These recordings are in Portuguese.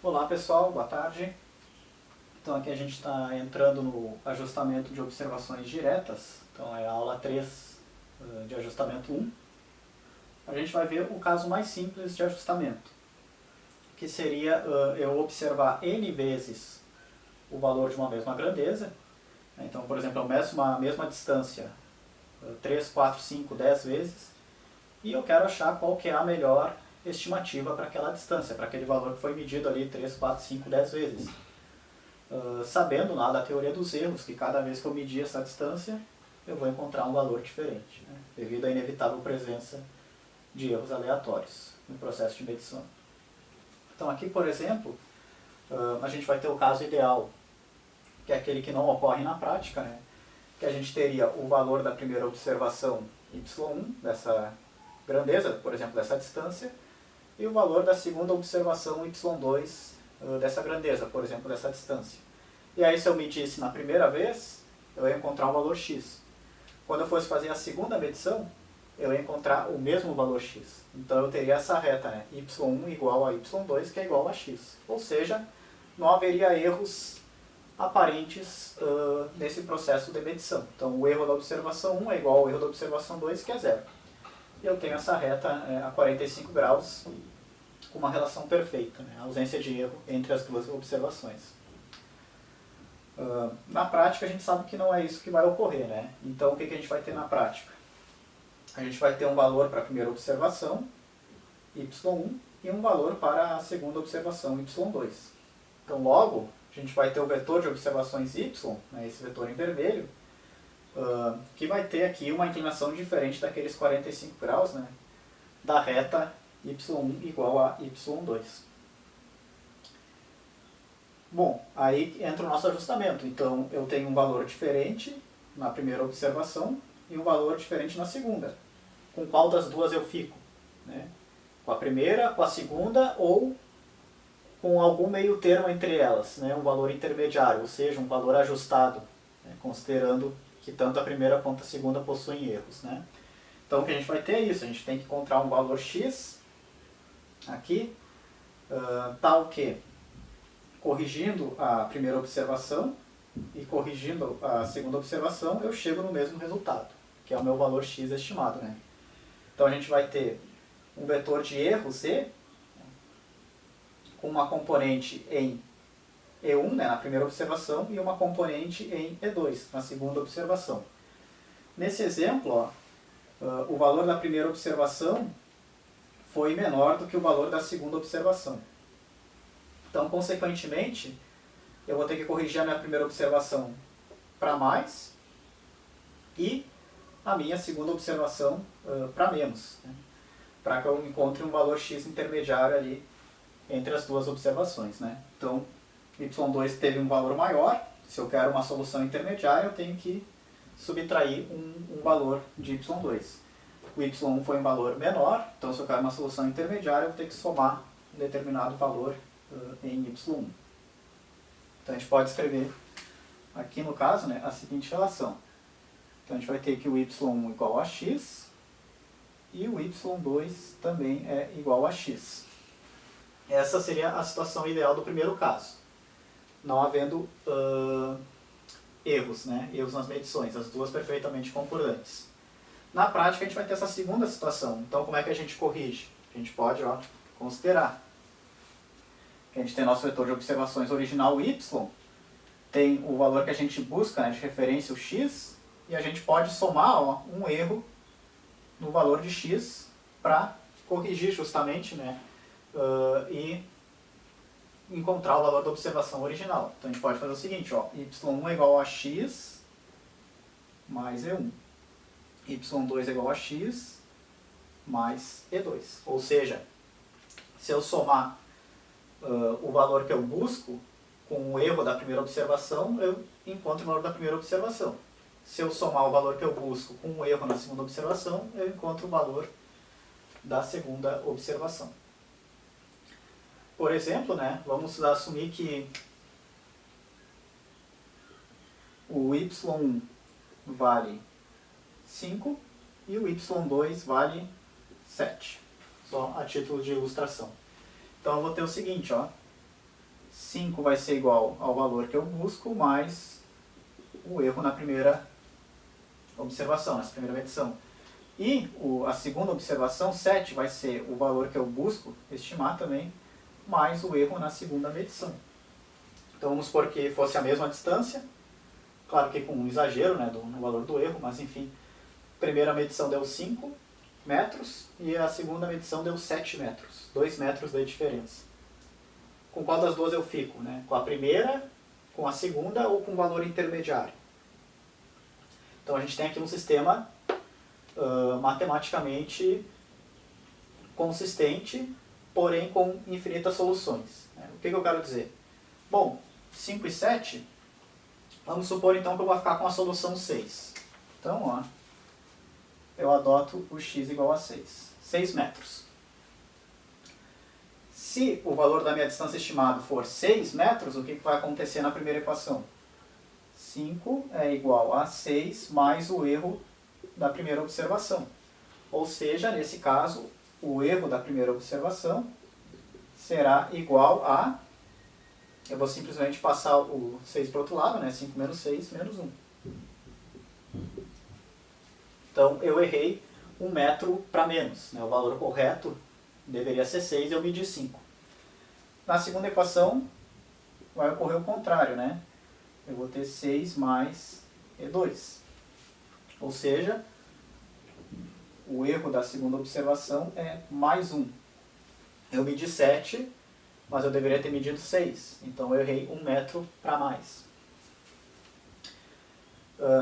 Olá pessoal, boa tarde. Então aqui a gente está entrando no ajustamento de observações diretas. Então é a aula 3 de ajustamento 1. A gente vai ver o caso mais simples de ajustamento, que seria eu observar n vezes o valor de uma mesma grandeza. Então, por exemplo, eu meço uma mesma distância 3, 4, 5, 10 vezes e eu quero achar qual que é a melhor estimativa para aquela distância, para aquele valor que foi medido ali 3, 4, 5, 10 vezes. Sabendo lá da teoria dos erros, que cada vez que eu medir essa distância, eu vou encontrar um valor diferente, né, devido à inevitável presença de erros aleatórios no processo de medição. Então aqui, por exemplo, a gente vai ter o caso ideal, que é aquele que não ocorre na prática, né, que a gente teria o valor da primeira observação y1, dessa grandeza, por exemplo, dessa distância, e o valor da segunda observação y2 dessa grandeza, por exemplo, dessa distância. E aí se eu medisse na primeira vez, eu ia encontrar um valor x. Quando eu fosse fazer a segunda medição, eu ia encontrar o mesmo valor x. Então eu teria essa reta, né, y1 igual a y2, que é igual a x. Ou seja, não haveria erros aparentes nesse processo de medição. Então o erro da observação 1 é igual ao erro da observação 2, que é zero. E eu tenho essa reta a 45 graus com uma relação perfeita, né? A ausência de erro entre as duas observações. Na prática a gente sabe que não é isso que vai ocorrer, né? Então o que a gente vai ter na prática? A gente vai ter um valor para a primeira observação, y1, e um valor para a segunda observação, y2. Então logo a gente vai ter o vetor de observações y, né, esse vetor em vermelho, que vai ter aqui uma inclinação diferente daqueles 45 graus, né, da reta y1 igual a y2. Bom, aí entra o nosso ajustamento. Então eu tenho um valor diferente na primeira observação e um valor diferente na segunda. Com qual das duas eu fico? Né? Com a primeira, com a segunda ou com algum meio termo entre elas, né? Um valor intermediário, ou seja, um valor ajustado, né? Considerando que tanto a primeira quanto a segunda possuem erros, né? Então o que a gente vai ter é isso, a gente tem que encontrar um valor x aqui, tal que, corrigindo a primeira observação e corrigindo a segunda observação, eu chego no mesmo resultado, que é o meu valor x estimado, né? Então a gente vai ter um vetor de erros e, com uma componente em E1, né, na primeira observação, e uma componente em E2, na segunda observação. Nesse exemplo, ó, o valor da primeira observação foi menor do que o valor da segunda observação. Então, consequentemente, eu vou ter que corrigir a minha primeira observação para mais e a minha segunda observação para menos, né, para que eu encontre um valor x intermediário ali entre as duas observações, né? Então, y2 teve um valor maior. Se eu quero uma solução intermediária, eu tenho que subtrair um valor de y2. O y1 foi um valor menor, então se eu quero uma solução intermediária, eu vou ter que somar um determinado valor em y1. Então a gente pode escrever aqui no caso, né, a seguinte relação. Então a gente vai ter que o y1 igual a x e o y2 também é igual a x. Essa seria a situação ideal do primeiro caso, não havendo erros, né? Erros nas medições, as duas perfeitamente concordantes. Na prática a gente vai ter essa segunda situação, então como é que a gente corrige? A gente pode considerar que a gente tem nosso vetor de observações original y, tem o valor que a gente busca, né, de referência, o x, e a gente pode somar um erro no valor de x para corrigir justamente, né, e encontrar o valor da observação original. Então a gente pode fazer o seguinte, y1 é igual a x mais e1. y2 é igual a x mais e2. Ou seja, se eu somar o valor que eu busco com o erro da primeira observação, eu encontro o valor da primeira observação. Se eu somar o valor que eu busco com o erro na segunda observação, eu encontro o valor da segunda observação. Por exemplo, né, vamos assumir que o y1 vale 5 e o y2 vale 7. Só a título de ilustração. Então eu vou ter o seguinte, 5 vai ser igual ao valor que eu busco, mais o erro na primeira observação, nessa primeira medição. E a segunda observação, 7, vai ser o valor que eu busco estimar também, mais o erro na segunda medição. Então vamos supor que fosse a mesma distância, claro que com um exagero, né, no valor do erro, mas enfim, a primeira medição deu 5 metros e a segunda medição deu 7 metros, 2 metros de diferença. Com qual das duas eu fico? Né? Com a primeira, com a segunda ou com o valor intermediário? Então a gente tem aqui um sistema matematicamente consistente, porém com infinitas soluções. Né? O que eu quero dizer? Bom, 5 e 7, vamos supor então que eu vou ficar com a solução 6. Então, ó, eu adoto o x igual a 6. 6 metros. Se o valor da minha distância estimada for 6 metros, o que vai acontecer na primeira equação? 5 é igual a 6 mais o erro da primeira observação. Ou seja, nesse caso, o erro da primeira observação será igual a... Eu vou simplesmente passar o 6 para o outro lado, né? 5 menos 6, menos 1. Então, eu errei 1 metro para menos. Né? O valor correto deveria ser 6 e eu medi 5. Na segunda equação, vai ocorrer o contrário, né? Eu vou ter 6 mais E2. Ou seja, o erro da segunda observação é mais 1. Eu medi 7, mas eu deveria ter medido 6. Então eu errei 1 metro para mais.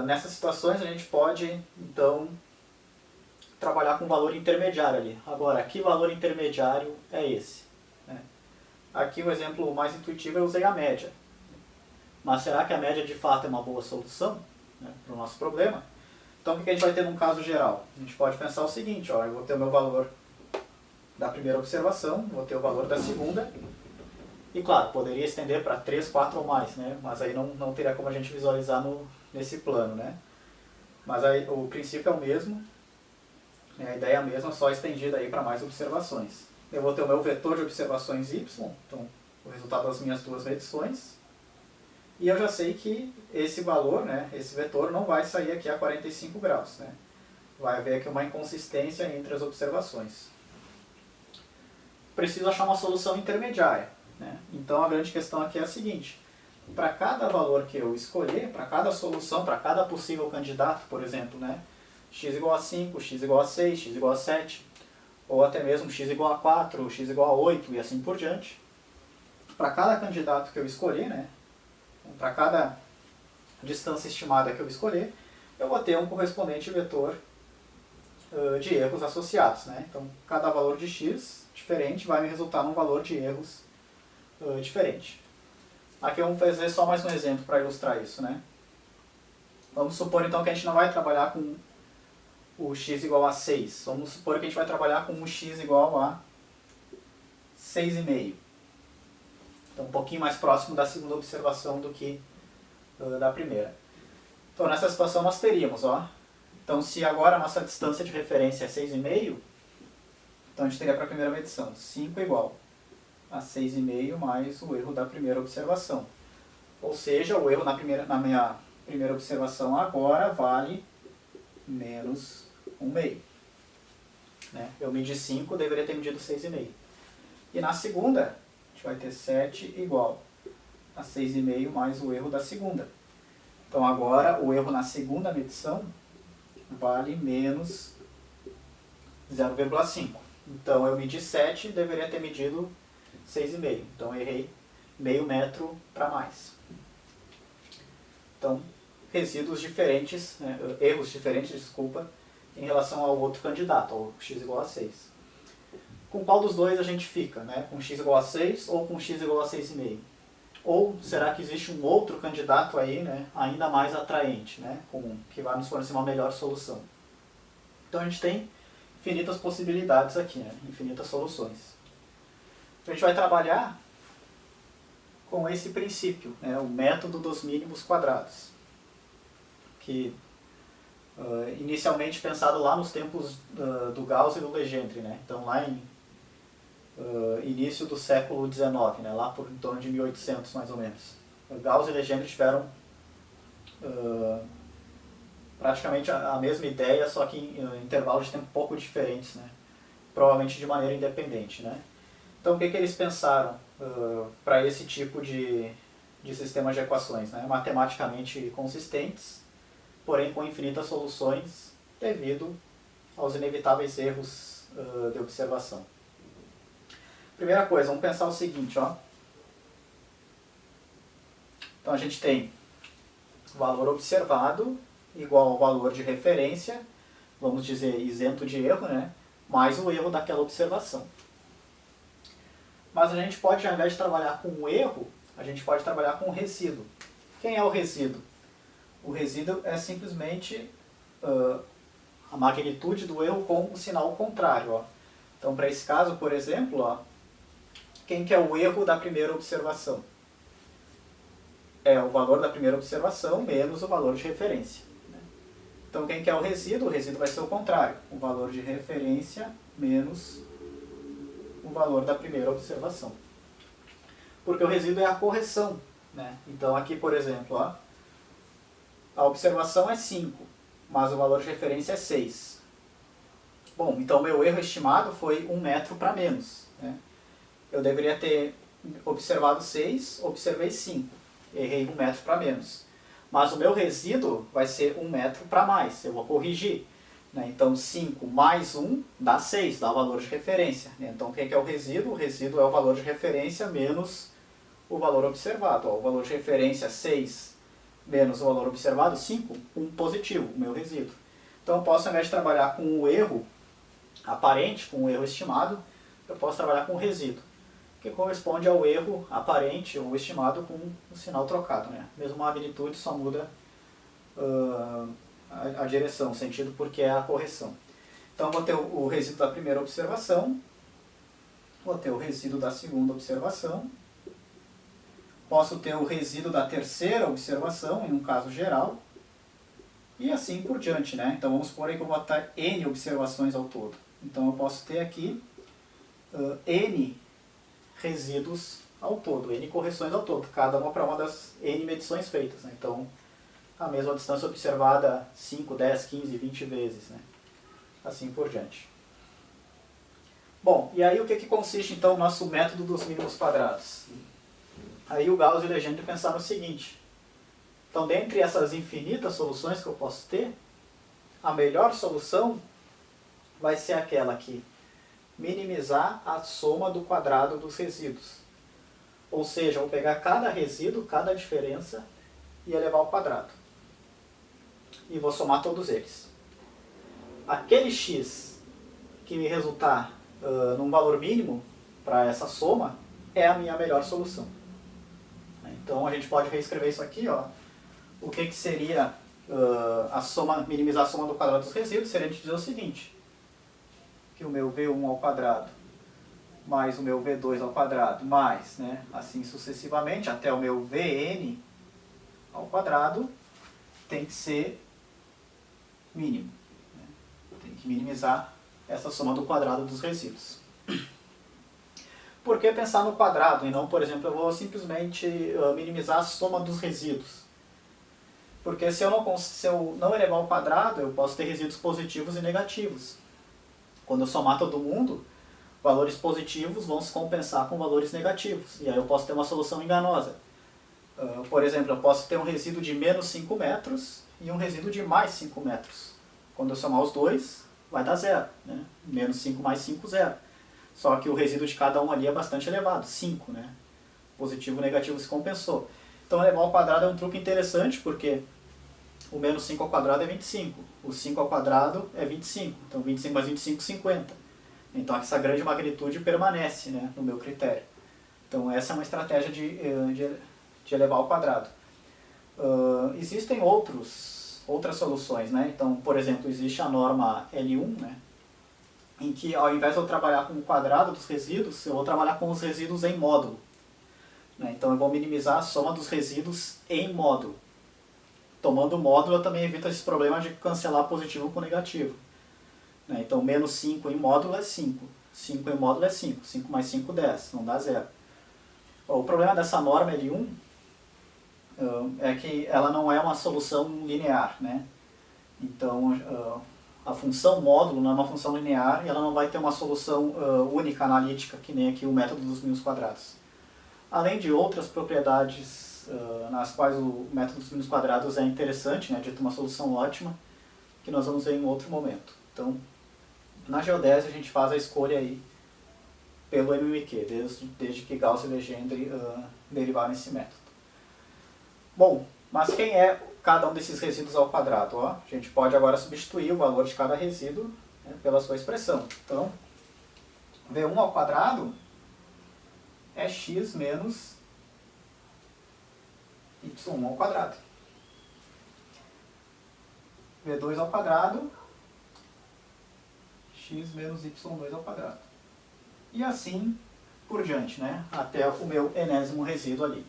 Nessas situações a gente pode, então, trabalhar com valor intermediário ali. Agora, que valor intermediário é esse? Aqui o exemplo mais intuitivo eu usei a média. Mas será que a média de fato é uma boa solução, né, para o nosso problema? Então o que a gente vai ter num caso geral? A gente pode pensar o seguinte, ó, eu vou ter o meu valor da primeira observação, vou ter o valor da segunda, e claro, poderia estender para 3, 4 ou mais, né? Mas aí não teria como a gente visualizar nesse plano. Né? Mas aí, o princípio é o mesmo, né? A ideia é a mesma, só estendida para mais observações. Eu vou ter o meu vetor de observações y, então o resultado das minhas duas medições, e eu já sei que esse valor, né, esse vetor, não vai sair aqui a 45 graus. Né? Vai haver aqui uma inconsistência entre as observações. Preciso achar uma solução intermediária. Né? Então a grande questão aqui é a seguinte: para cada valor que eu escolher, para cada solução, para cada possível candidato, por exemplo, né, x igual a 5, x igual a 6, x igual a 7, ou até mesmo x igual a 4, x igual a 8 e assim por diante, para cada candidato que eu escolher, né, para cada distância estimada que eu escolher, eu vou ter um correspondente vetor de erros associados. Né? Então, cada valor de x diferente vai me resultar num valor de erros diferente. Aqui vamos fazer só mais um exemplo para ilustrar isso. Né? Vamos supor então que a gente não vai trabalhar com o x igual a 6. Vamos supor que a gente vai trabalhar com o x igual a 6,5. Então, um pouquinho mais próximo da segunda observação do que da primeira. Então, nessa situação nós teríamos, ó. Então, se agora a nossa distância de referência é 6,5, então a gente teria para a primeira medição 5 igual a 6,5 mais o erro da primeira observação. Ou seja, o erro na minha primeira observação agora vale menos 1,5. Né? Eu medi 5, deveria ter medido 6,5. E na segunda, a gente vai ter 7 igual a 6,5 mais o erro da segunda. Então agora o erro na segunda medição vale menos 0,5. Então eu medi 7, deveria ter medido 6,5. Então eu errei meio metro para mais. Então, resíduos diferentes, né, erros diferentes, desculpa, em relação ao outro candidato, ao x igual a 6. Com qual dos dois a gente fica? Né? Com x igual a 6 ou com x igual a 6,5? Ou será que existe um outro candidato aí, né, ainda mais atraente, né, que vai nos fornecer uma melhor solução? Então a gente tem infinitas possibilidades aqui, né, infinitas soluções. Então a gente vai trabalhar com esse princípio, né, o método dos mínimos quadrados, que inicialmente pensado lá nos tempos do Gauss e do Legendre. Né? Então lá em início do século XIX, né, lá por em torno de 1800 mais ou menos. Gauss e Legendre tiveram praticamente a mesma ideia, só que em intervalos de tempo um pouco diferentes, né, provavelmente de maneira independente. Né. Então o que eles pensaram para esse tipo de sistemas de equações? Né, matematicamente consistentes, porém com infinitas soluções devido aos inevitáveis erros de observação. Primeira coisa, vamos pensar o seguinte, ó. Então a gente tem o valor observado igual ao valor de referência, vamos dizer isento de erro, né, mais o erro daquela observação. Mas a gente pode, ao invés de trabalhar com o erro, a gente pode trabalhar com o resíduo. Quem é o resíduo? O resíduo é simplesmente a magnitude do erro com o sinal contrário. Ó. Então, para esse caso, por exemplo, ó, quem que é o erro da primeira observação? É o valor da primeira observação menos o valor de referência. Né? Então, quem que é o resíduo? O resíduo vai ser o contrário. O valor de referência menos o valor da primeira observação. Porque o resíduo é a correção. Né? Então, aqui, por exemplo, ó, a observação é 5, mas o valor de referência é 6. Bom, então meu erro estimado foi 1 metro para menos. Né? Eu deveria ter observado 6, observei 5. Errei 1 metro para menos. Mas o meu resíduo vai ser 1 metro para mais, eu vou corrigir. Né? Então 5 mais 1 dá 6, dá o valor de referência. Né? Então o que é o resíduo? O resíduo é o valor de referência menos o valor observado. Ó, o valor de referência 6 menos o valor observado, 5, um positivo, o meu resíduo. Então eu posso, ao invés de trabalhar com o erro aparente, com o erro estimado, eu posso trabalhar com o resíduo, que corresponde ao erro aparente ou estimado com o sinal trocado. Né? Mesmo a magnitude só muda a direção, o sentido, porque é a correção. Então eu vou ter o resíduo da primeira observação, vou ter o resíduo da segunda observação, posso ter o resíduo da terceira observação, em um caso geral, e assim por diante. Né? Então vamos supor aí que eu vou ter N observações ao todo. Então eu posso ter aqui N resíduos ao todo, N correções ao todo, cada uma para uma das N medições feitas. Né? Então a mesma distância observada 5, 10, 15, 20 vezes. Né? Assim por diante. Bom, e aí o que consiste então o nosso método dos mínimos quadrados? Aí o Gauss e o Legendre pensaram o seguinte: então, dentre essas infinitas soluções que eu posso ter, a melhor solução vai ser aquela que minimizar a soma do quadrado dos resíduos. Ou seja, eu vou pegar cada resíduo, cada diferença, e elevar ao quadrado. E vou somar todos eles. Aquele x que me resultar num valor mínimo para essa soma é a minha melhor solução. Então a gente pode reescrever isso aqui, ó. O que seria a soma, minimizar a soma do quadrado dos resíduos? Seria a gente dizer o seguinte, que o meu V1 ao quadrado mais o meu V2 ao quadrado, mais, né, assim sucessivamente, até o meu Vn ao quadrado, tem que ser mínimo. Né? Tem que minimizar essa soma do quadrado dos resíduos. Por que pensar no quadrado e não, por exemplo, eu vou simplesmente minimizar a soma dos resíduos? Porque se eu não elevar ao quadrado, eu posso ter resíduos positivos e negativos. Quando eu somar todo mundo, valores positivos vão se compensar com valores negativos. E aí eu posso ter uma solução enganosa. Por exemplo, eu posso ter um resíduo de menos 5 metros e um resíduo de mais 5 metros. Quando eu somar os dois, vai dar zero. Né? Menos 5 mais 5, zero. Só que o resíduo de cada um ali é bastante elevado, 5. Né? Positivo e negativo se compensou. Então elevar ao quadrado é um truque interessante, porque o menos 5 ao quadrado é 25. O 5 ao quadrado é 25. Então 25 mais 25, 50. Então essa grande magnitude permanece, né, no meu critério. Então essa é uma estratégia de elevar ao quadrado. Existem outras soluções. Né? Então, por exemplo, existe a norma L1, né, em que ao invés de eu trabalhar com o quadrado dos resíduos, eu vou trabalhar com os resíduos em módulo. Né? Então eu vou minimizar a soma dos resíduos em módulo. Tomando o módulo, eu também evito esse problema de cancelar positivo com negativo. Né? Então, menos 5 em módulo é 5. 5 em módulo é 5. 5 mais 5, 10. Não dá 0. O problema dessa norma L1 é que ela não é uma solução linear, né? Então, a função módulo não é uma função linear e ela não vai ter uma solução única analítica, que nem aqui o método dos mínimos quadrados. Além de outras propriedades nas quais o método dos mínimos quadrados é interessante, né, de ter uma solução ótima, que nós vamos ver em outro momento. Então, na geodésia a gente faz a escolha aí pelo MMQ, desde que Gauss e Legendre derivaram esse método. Bom, mas quem é cada um desses resíduos ao quadrado? Ó, a gente pode agora substituir o valor de cada resíduo, né, pela sua expressão. Então, V1 ao quadrado é x menos y1 ao quadrado. V2 ao quadrado, x menos y2 ao quadrado. E assim por diante, né? Até o meu enésimo resíduo ali.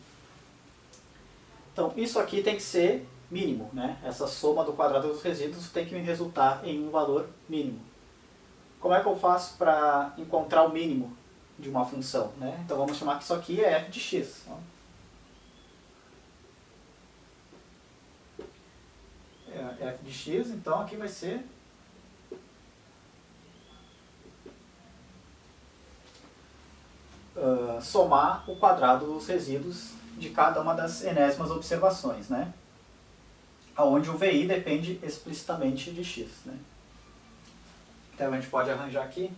Então, isso aqui tem que ser mínimo, né? Essa soma do quadrado dos resíduos tem que me resultar em um valor mínimo. Como é que eu faço para encontrar o mínimo de uma função, né? Então, vamos chamar que isso aqui é f de x. É f de x, então aqui vai ser somar o quadrado dos resíduos de cada uma das enésimas observações, né? Onde o VI depende explicitamente de x, né? Então a gente pode arranjar aqui,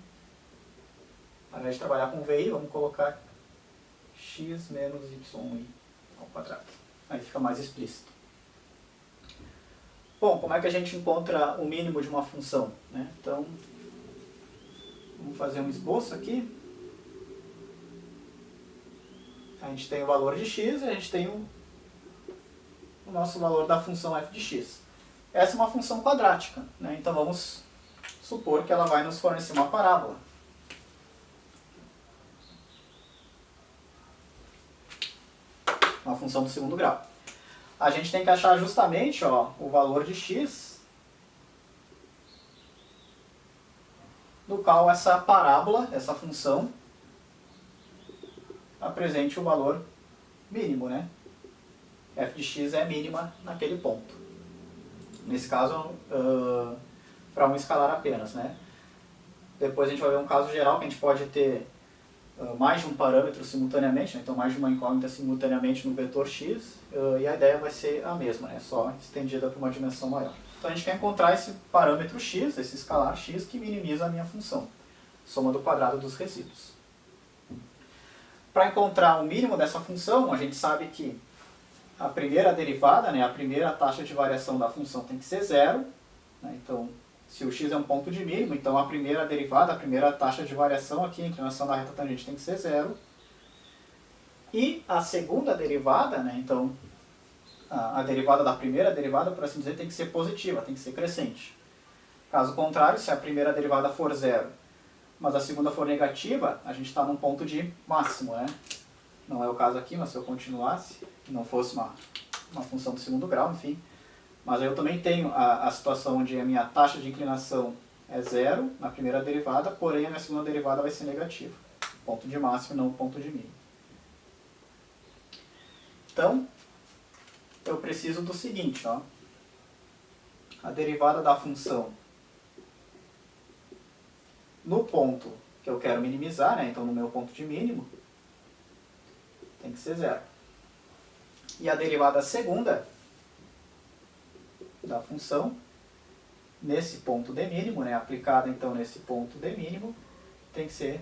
ao invés de trabalhar com VI, vamos colocar x menos y ao quadrado. Aí fica mais explícito. Bom, como é que a gente encontra o mínimo de uma função, né? Então, vamos fazer um esboço aqui. A gente tem o valor de x e a gente tem o nosso valor da função f de x. Essa é uma função quadrática, né? Então vamos supor que ela vai nos fornecer uma parábola. Uma função do segundo grau. A gente tem que achar justamente, ó, o valor de x no qual essa parábola, essa função, apresente o valor mínimo, né? f de x é mínima naquele ponto. Nesse caso, para um escalar apenas, né? Depois a gente vai ver um caso geral que a gente pode ter mais de um parâmetro simultaneamente, né? Então mais de uma incógnita simultaneamente no vetor x, e a ideia vai ser a mesma, né? Só estendida para uma dimensão maior. Então a gente quer encontrar esse parâmetro x, esse escalar x, que minimiza a minha função, soma do quadrado dos resíduos. Para encontrar o mínimo dessa função, a gente sabe que a primeira derivada, né, a primeira taxa de variação da função tem que ser zero, né? Então, se o x é um ponto de mínimo, então a primeira derivada, a primeira taxa de variação aqui, a inclinação da reta tangente tem que ser zero. E a segunda derivada, né, então a derivada da primeira derivada, por assim dizer, tem que ser positiva, tem que ser crescente. Caso contrário, se a primeira derivada for zero, mas a segunda for negativa, a gente está num ponto de máximo, né? Não é o caso aqui, mas se eu continuasse, e não fosse uma função do segundo grau, enfim. Mas aí eu também tenho a situação onde a minha taxa de inclinação é zero na primeira derivada, porém a minha segunda derivada vai ser negativa. Ponto de máximo e não ponto de mínimo. Então, eu preciso do seguinte, ó. A derivada da função no ponto que eu quero minimizar, né? Então no meu ponto de mínimo, tem que ser zero. E a derivada segunda da função, nesse ponto de mínimo, né? Aplicada então nesse ponto de mínimo, tem que ser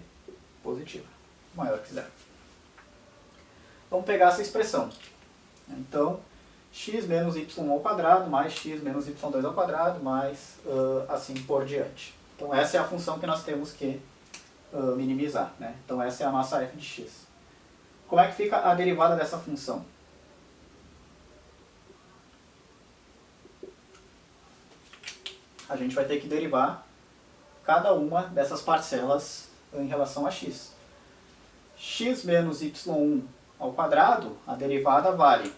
positiva, maior que zero. Vamos pegar essa expressão. Então, x menos y ao quadrado mais x menos y2 ao quadrado mais assim por diante. Então essa é a função que nós temos que minimizar, né? Então essa é a nossa f de x. Como é que fica a derivada dessa função? A gente vai ter que derivar cada uma dessas parcelas em relação a x. X menos y1 ao quadrado, a derivada vale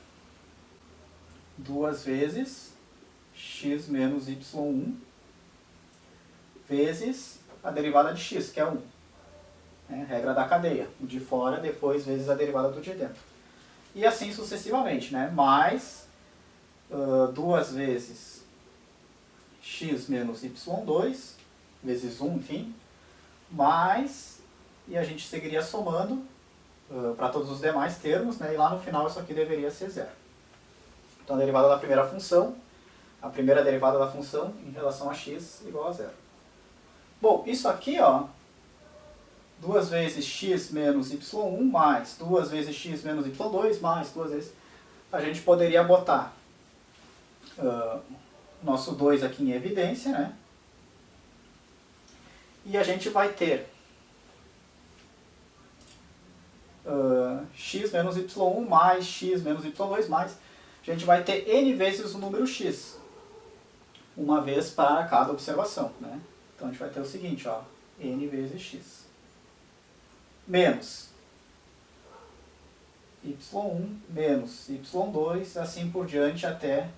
2 vezes x menos y1 vezes a derivada de x, que é 1. regra da cadeia. O de fora, depois, vezes a derivada do de dentro. E assim sucessivamente, né? Mais 2 vezes x menos y2, vezes 1, enfim, mais, e a gente seguiria somando para todos os demais termos, né? E lá no final isso aqui deveria ser zero. Então a derivada da primeira função, a primeira derivada da função em relação a x igual a zero. Bom, isso aqui, ó, 2 vezes x menos y1 mais 2 vezes x menos y2 mais 2 vezes... A gente poderia botar nosso 2 aqui em evidência, né? E a gente vai ter x menos y1 mais x menos y2 mais... A gente vai ter n vezes o número x, uma vez para cada observação, né? Então a gente vai ter o seguinte, ó, n vezes x, menos y1 menos y2, assim por diante até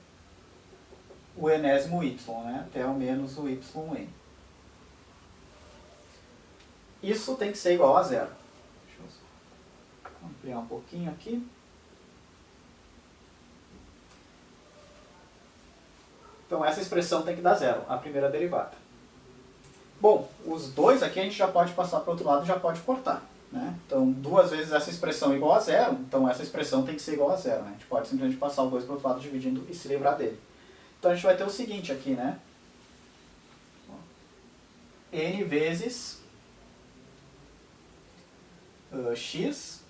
o enésimo y, né? Até o menos o yn. Isso tem que ser igual a zero. Deixa eu ampliar um pouquinho aqui. Então essa expressão tem que dar zero, a primeira derivada. Bom, os dois aqui a gente já pode passar para o outro lado e já pode cortar, né? Então 2 vezes essa expressão igual a zero, então essa expressão tem que ser igual a zero, né? A gente pode simplesmente passar o 2 para o outro lado dividindo e se livrar dele. Então a gente vai ter o seguinte aqui, né? N vezes x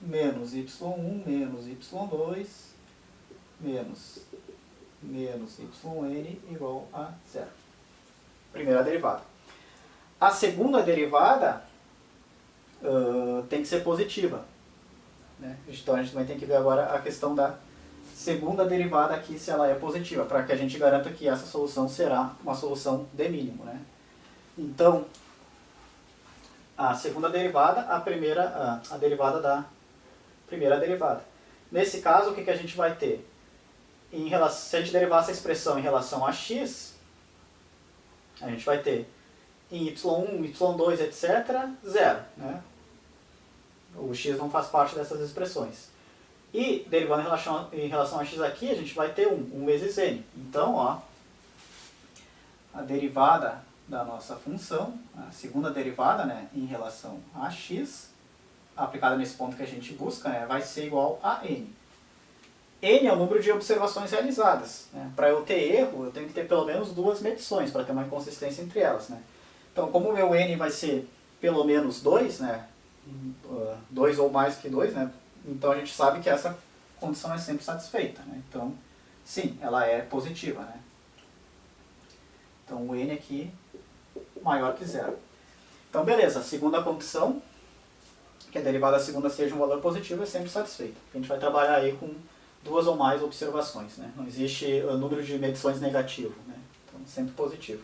menos y1 menos y2 menos yn igual a zero. Primeira derivada. A segunda derivada tem que ser positiva, né? Então a gente vai ter que ver agora a questão da segunda derivada aqui, se ela é positiva, para que a gente garanta que essa solução será uma solução de mínimo, né? Então, a segunda derivada, a derivada da primeira derivada. Nesse caso, o que a gente vai ter? Se a gente derivar essa expressão em relação a x, a gente vai ter em y1, y2, etc., zero, né? O x não faz parte dessas expressões. E, derivando em relação a x aqui, a gente vai ter 1 vezes n. Então, ó, a derivada da nossa função, a segunda derivada, né, em relação a x, aplicada nesse ponto que a gente busca, né, vai ser igual a n. N é o número de observações realizadas, né? Para eu ter erro, eu tenho que ter pelo menos 2 medições, para ter uma inconsistência entre elas, né? Então, como o meu n vai ser pelo menos 2, né, 2 ou mais que 2, né, então a gente sabe que essa condição é sempre satisfeita, né? Então, sim, ela é positiva, né? Então, o n aqui maior que zero. Então, beleza, a segunda condição, que a derivada da segunda seja um valor positivo, é sempre satisfeita. A gente vai trabalhar aí com 2 ou mais observações, né? Não existe número de medições negativo, né? Então, sempre positivo.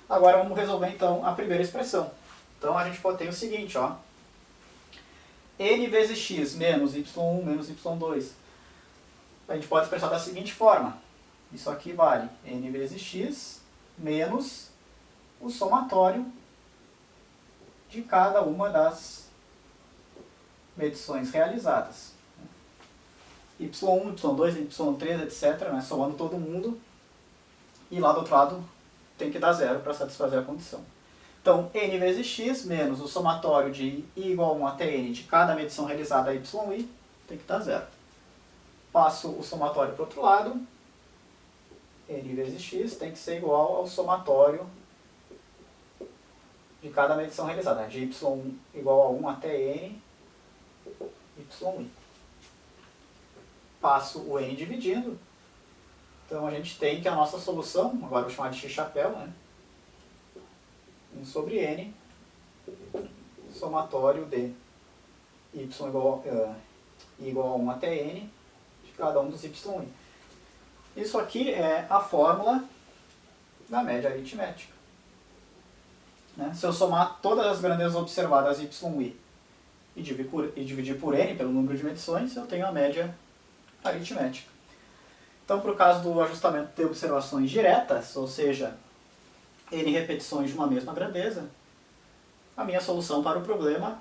Agora vamos resolver então a primeira expressão. Então a gente tem o seguinte, ó, n vezes x menos y1 menos y2. A gente pode expressar da seguinte forma: isso aqui vale n vezes x menos o somatório de cada uma das medições realizadas. y1, y2, y3, etc., né, somando todo mundo, e lá do outro lado tem que dar zero para satisfazer a condição. Então, n vezes x menos o somatório de i igual a 1 até n de cada medição realizada y i tem que dar zero. Passo o somatório para o outro lado, n vezes x tem que ser igual ao somatório de cada medição realizada, né, de y igual a 1 até n yi. Passo o n dividindo, então a gente tem que a nossa solução, agora vou chamar de x-chapéu, né? 1 sobre n, somatório de y igual a 1 até n, de cada um dos y. Isso aqui é a fórmula da média aritmética, né? Se eu somar todas as grandezas observadas y e dividir por n, pelo número de medições, eu tenho a média aritmética. Então, para o caso do ajustamento de observações diretas, ou seja, n repetições de uma mesma grandeza, a minha solução para o problema,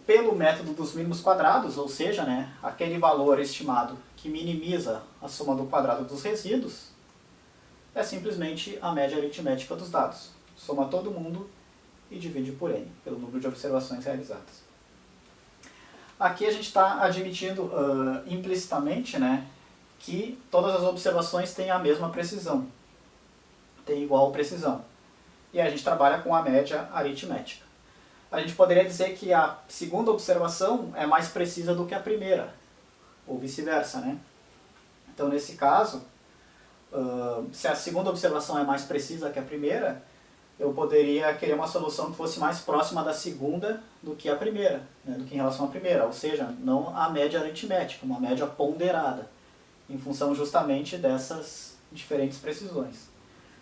pelo método dos mínimos quadrados, ou seja, né, aquele valor estimado que minimiza a soma do quadrado dos resíduos, é simplesmente a média aritmética dos dados. Soma todo mundo e divide por n, pelo número de observações realizadas. Aqui a gente está admitindo implicitamente, né, que todas as observações têm a mesma precisão, têm igual precisão. E a gente trabalha com a média aritmética. A gente poderia dizer que a segunda observação é mais precisa do que a primeira, ou vice-versa, né? Então, nesse caso, se a segunda observação é mais precisa que a primeira, eu poderia querer uma solução que fosse mais próxima da segunda do que a primeira, né, do que em relação à primeira, ou seja, não a média aritmética, uma média ponderada, em função justamente dessas diferentes precisões.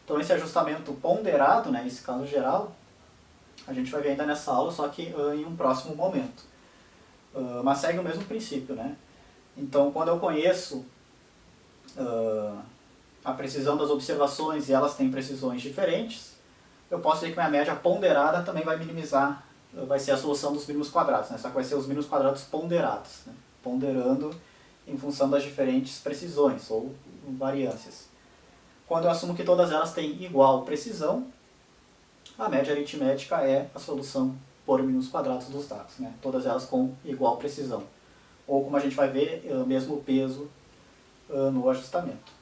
Então esse ajustamento ponderado, né, nesse caso geral, a gente vai ver ainda nessa aula, só que em um próximo momento. Mas segue o mesmo princípio, né? Então quando eu conheço a precisão das observações e elas têm precisões diferentes, eu posso dizer que minha média ponderada também vai minimizar, vai ser a solução dos mínimos quadrados, né? Só que vai ser os mínimos quadrados ponderados, né? Ponderando em função das diferentes precisões ou variâncias. Quando eu assumo que todas elas têm igual precisão, a média aritmética é a solução por mínimos quadrados dos dados, né? Todas elas com igual precisão. Ou como a gente vai ver, mesmo peso no ajustamento.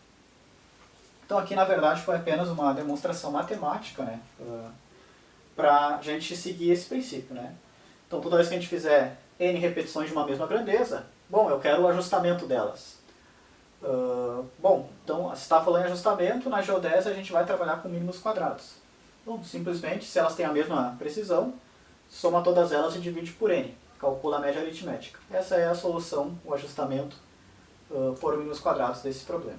Então aqui na verdade foi apenas uma demonstração matemática, né? Para a gente seguir esse princípio, né? Então toda vez que a gente fizer n repetições de uma mesma grandeza, bom, eu quero o ajustamento delas. Bom, então se está falando em ajustamento, na geodésia a gente vai trabalhar com mínimos quadrados. Bom, simplesmente, se elas têm a mesma precisão, soma todas elas e divide por n. Calcula a média aritmética. Essa é a solução, o ajustamento por mínimos quadrados desse problema.